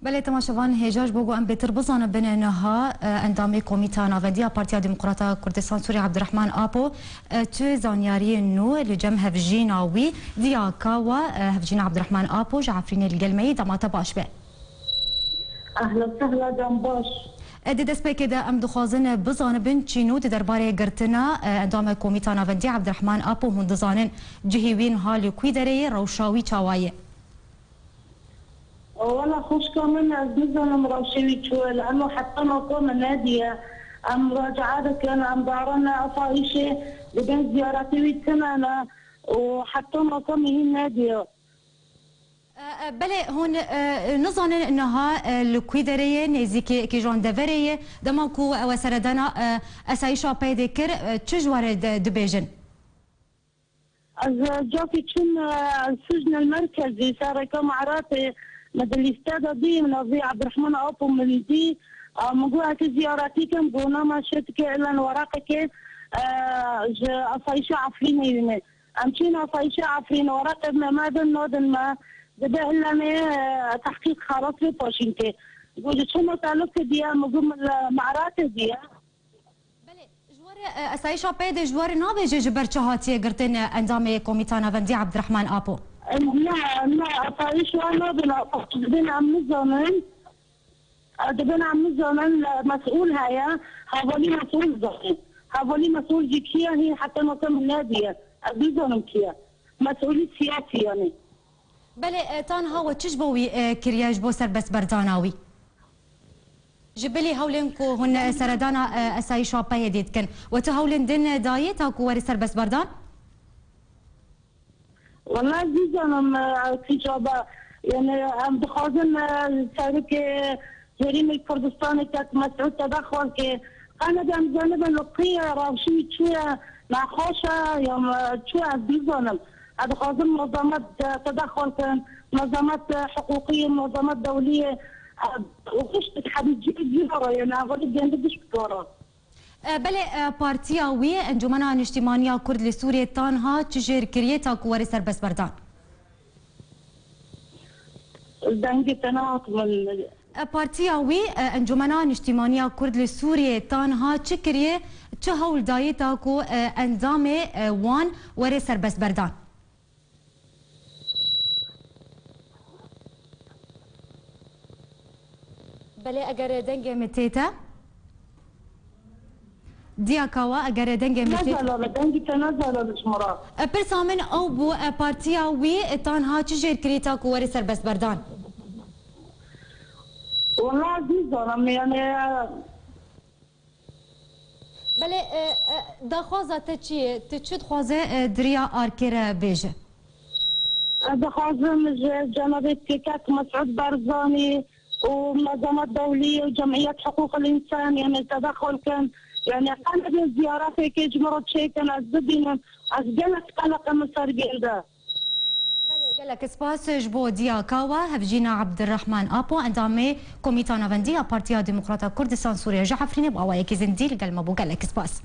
بله تماشاوان هجاج بوگو ام بتر بزانه بنها اندامی کمیته ناوندی پارتیا دموکراتا کردستان سوریه عبدالرحمن آپو تو زانیاری نو لجم هفجینا وی دیاکا و هفجینا عبدالرحمن آپو جعفرین القلمي دماتا باش به اهلا وسهلا دم باش ادي دست به كده ام دخوازن بزانه بن چینو درباره گرتنا اندام کمیته ناوندی عبدالرحمن آپو هون دزانن جهوین حال کوی دره روشاوی چاوایه والله خوش كمان أزمزنا مراوشيوي شوي لأنه حتى ما قوم النادية مراجعاتك كان عم دارنا أفايشة بدون زياراتي تماما وحتى ما قوم هي النادية. بله هون نظن انها الكويدريه نزيكي كي جون دفريه دماكو وسردنا اسايشا بيدكر تشجور دبيجن جافي تشن السجن المركزي صار كم عراتي مد الاستاذ دي من ابي عبد الرحمن ابو من دي مجموعه زياراتي كم قلنا ما شتك الا ورقك افايشه عفرين يمين امشينا افايشه عفرين ورقه ما نودن ما ده الا تحقيق خلاص في باشنكي قلت شو متعلق دي مجموعه المعرات دي اسايشا بيد جوار نابج جبر چهاتي قرتن اندام كوميتا ناوندي عبد الرحمن ابو لا اسايشا نابنا دبنا عم نزمن مسؤول هيا هاولي مسؤول زخي هاولي مسؤول جيكيا هي حتى نقم النادية أبيزونم كيا مسؤولي سياسي يعني بله تان هاو تشبوي كرياج بو سربس برداناوي جبلي هولنكو هن سردانا اسايشا بايديت كن وتهولن دين دايتا كو وري سربس بردان والله زيزانم كيجابا يعني عم بخازن سارك جريمة كردستان كانت مسعود تدخل كي أنا بجانب القية راوشي شوية مع خوشة يوم شوية زيزانم هذا خازن منظمات تدخل كان منظمات حقوقية منظمات دولية وخش تحديد جيرة يعني أقول لك بديش بكورة بله بارتيا وي انجمنا اجتماعية كرد لسوريا تانها تجير كريتا كواري سربس بردان دنجي تناط من بارتيا وي انجمنا اجتماعية كرد لسوريا تانها تشكريه تهول دايتا كو انظام وان وري سربس بردان بله اگر دنگه متیتا دیاکاوا اگر دنگه متیتا نزل دنگي تنزل الشمرات برسامن او بو بارتيا وي تانها تجير كريتا كو وري سربس بردان والله زيزانم يعني بله دخوازه تچیه تچود خوازه دریا آرکر بیجه دخوازم جناب كيكات مسعود برزاني ومنظمات دولية وجمعيات حقوق الإنسان يعني تدخل كان يعني أنا بالزيارات هيك جمرت شيء كان أزدين أزجلت قلق مصر جلده لك سباس جبو دياكاوا هفجينا عبد الرحمن ابو اندامي كوميتا ناوندي بارتيا ديمقراطا كردستان سوريا جعفرين بأوايك زنديل قال ما بو قال لك سباس